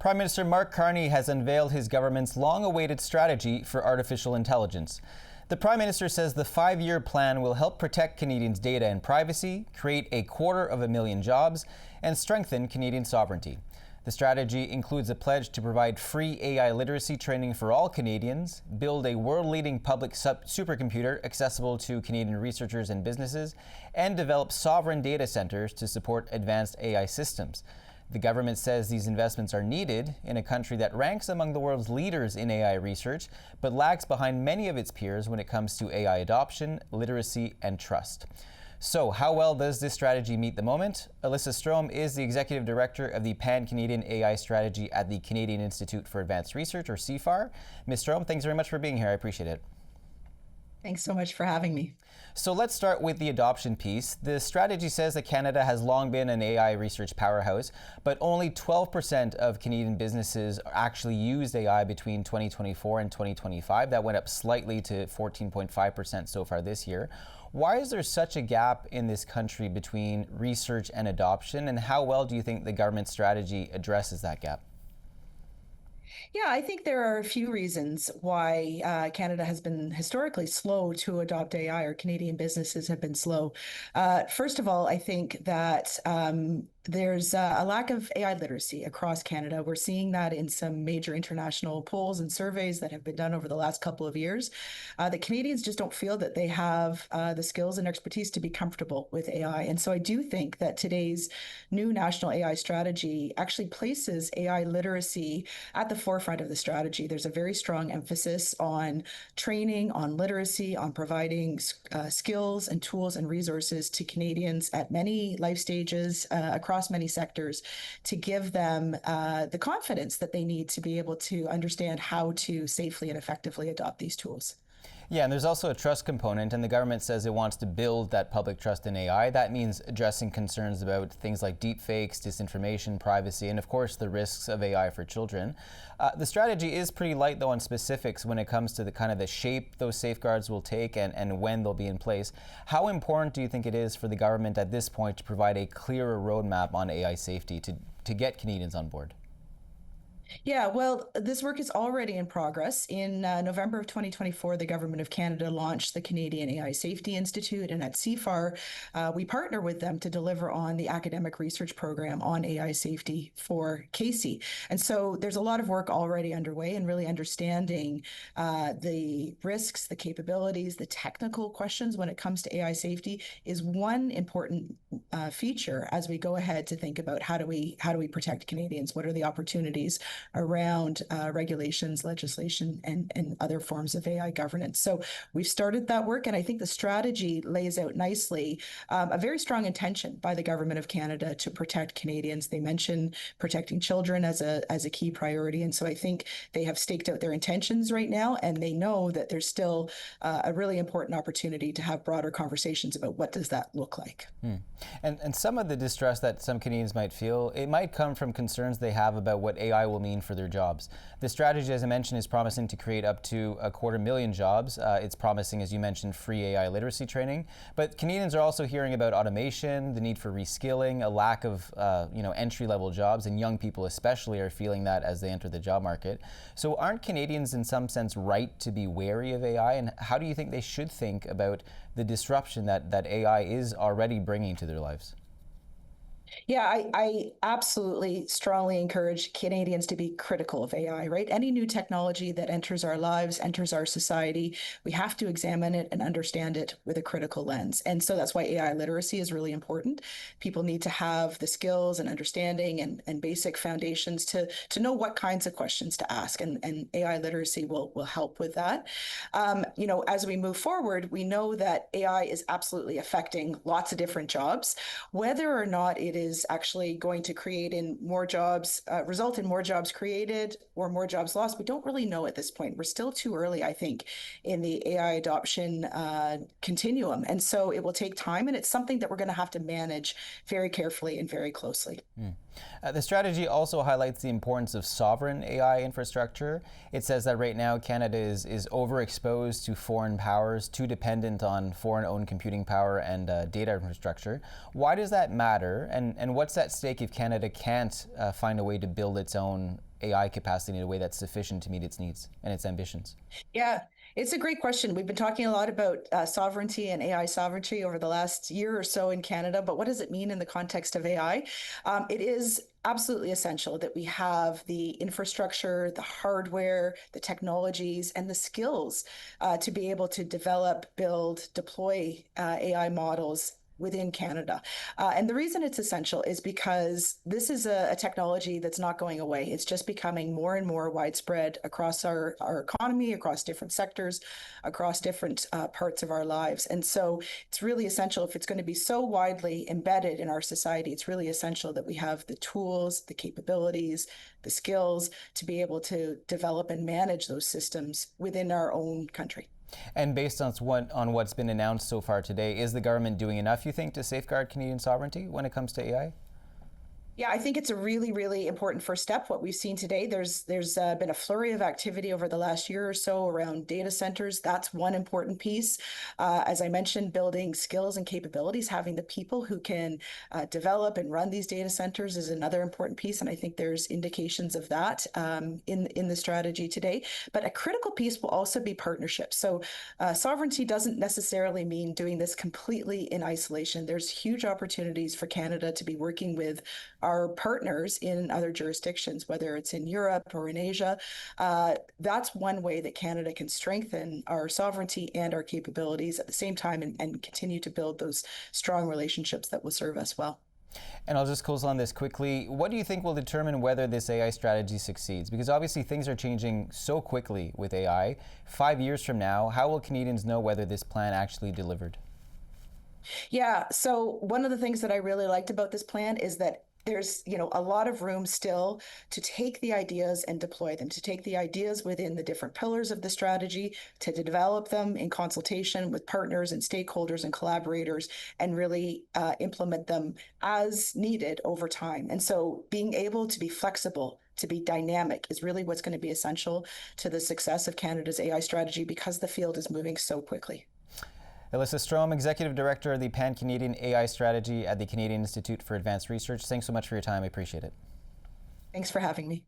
Prime Minister Mark Carney has unveiled his government's long-awaited strategy for artificial intelligence. The Prime Minister says the 5-year plan will help protect Canadians' data and privacy, create 250,000 jobs, and strengthen Canadian sovereignty. The strategy includes a pledge to provide free AI literacy training for all Canadians, build a world-leading public supercomputer accessible to Canadian researchers and businesses, and develop sovereign data centers to support advanced AI systems. The government says these investments are needed in a country that ranks among the world's leaders in AI research, but lags behind many of its peers when it comes to AI adoption, literacy, and trust. So, how well does this strategy meet the moment? Elissa Strome is the Executive Director of the Pan-Canadian AI Strategy at the Canadian Institute for Advanced Research, or CFAR. Ms. Strome, thanks very much for being here. I appreciate it. Thanks so much for having me. So let's start with the adoption piece. The strategy says that Canada has long been an AI research powerhouse, but only 12% of Canadian businesses actually used AI between 2024 and 2025. That went up slightly to 14.5% so far this year. Why is there such a gap in this country between research and adoption, and how well do you think the government strategy addresses that gap? Yeah, I think there are a few reasons why Canada has been historically slow to adopt AI, or Canadian businesses have been slow. First of all, I think that there's a lack of AI literacy across Canada. We're seeing that in some major international polls and surveys that have been done over the last couple of years. The Canadians just don't feel that they have the skills and expertise to be comfortable with AI. And so I do think that today's new national AI strategy actually places AI literacy at the forefront of the strategy. There's a very strong emphasis on training, on literacy, on providing skills and tools and resources to Canadians at many life stages across many sectors, to give them the confidence that they need to be able to understand how to safely and effectively adopt these tools. Yeah, and there's also a trust component, and the government says it wants to build that public trust in AI. That means addressing concerns about things like deepfakes, disinformation, privacy, and of course the risks of AI for children. The strategy is pretty light though on specifics when it comes to the shape those safeguards will take and when they'll be in place. How important do you think it is for the government at this point to provide a clearer roadmap on AI safety to get Canadians on board? Yeah, well, this work is already in progress. In November of 2024, the Government of Canada launched the Canadian AI Safety Institute, and at CFAR, we partner with them to deliver on the academic research program on AI safety for CASI. And so there's a lot of work already underway in really understanding the risks, the capabilities, the technical questions when it comes to AI safety is one important feature as we go ahead to think about how do we protect Canadians? What are the opportunities around regulations, legislation, and other forms of AI governance. So we've started that work, and I think the strategy lays out nicely a very strong intention by the Government of Canada to protect Canadians. They mention protecting children as a key priority, and so I think they have staked out their intentions right now, and they know that there's still a really important opportunity to have broader conversations about what does that look like. And some of the distrust that some Canadians might feel, it might come from concerns they have about what AI will mean for their jobs. The strategy, as I mentioned, is promising to create up to 250,000 jobs. It's promising, as you mentioned, free AI literacy training. But Canadians are also hearing about automation, the need for reskilling, a lack of entry-level jobs, and young people especially are feeling that as they enter the job market. So aren't Canadians in some sense right to be wary of AI? And how do you think they should think about the disruption that AI is already bringing to their lives? Yeah, I absolutely strongly encourage Canadians to be critical of AI, right? Any new technology that enters our lives, enters our society, we have to examine it and understand it with a critical lens. And so that's why AI literacy is really important. People need to have the skills and understanding and basic foundations to know what kinds of questions to ask. And AI literacy will help with that. As we move forward, we know that AI is absolutely affecting lots of different jobs. Whether or not it is actually going to create result in more jobs created or more jobs lost, we don't really know at this point. We're still too early, I think, in the AI adoption continuum. And so it will take time, and it's something that we're going to have to manage very carefully and very closely. The strategy also highlights the importance of sovereign AI infrastructure. It says that right now Canada is overexposed to foreign powers, too dependent on foreign-owned computing power and data infrastructure. Why does that matter? And what's at stake if Canada can't find a way to build its own AI capacity in a way that's sufficient to meet its needs and its ambitions? Yeah, it's a great question. We've been talking a lot about sovereignty and AI sovereignty over the last year or so in Canada, but what does it mean in the context of AI? It is absolutely essential that we have the infrastructure, the hardware, the technologies, and the skills to be able to develop, build, deploy AI models within Canada. And the reason it's essential is because this is a technology that's not going away. It's just becoming more and more widespread across our economy, across different sectors, across different parts of our lives. And so it's really essential, if it's going to be so widely embedded in our society, it's really essential that we have the tools, the capabilities, the skills to be able to develop and manage those systems within our own country. And based on what's been announced so far today, is the government doing enough, you think, to safeguard Canadian sovereignty when it comes to AI? Yeah, I think it's a really, really important first step. What we've seen today, there's been a flurry of activity over the last year or so around data centers. That's one important piece. As I mentioned, building skills and capabilities, having the people who can develop and run these data centers is another important piece. And I think there's indications of that in the strategy today. But a critical piece will also be partnerships. So sovereignty doesn't necessarily mean doing this completely in isolation. There's huge opportunities for Canada to be working with our partners in other jurisdictions, whether it's in Europe or in Asia. That's one way that Canada can strengthen our sovereignty and our capabilities at the same time and continue to build those strong relationships that will serve us well. And I'll just close on this quickly. What do you think will determine whether this AI strategy succeeds? Because obviously things are changing so quickly with AI. 5 years from now, how will Canadians know whether this plan actually delivered? Yeah, so one of the things that I really liked about this plan is that there's a lot of room still to take the ideas and deploy them, to take the ideas within the different pillars of the strategy, to develop them in consultation with partners and stakeholders and collaborators, and really implement them as needed over time. And so being able to be flexible, to be dynamic, is really what's going to be essential to the success of Canada's AI strategy, because the field is moving so quickly. Elissa Strome, Executive Director of the Pan-Canadian AI Strategy at the Canadian Institute for Advanced Research. Thanks so much for your time. I appreciate it. Thanks for having me.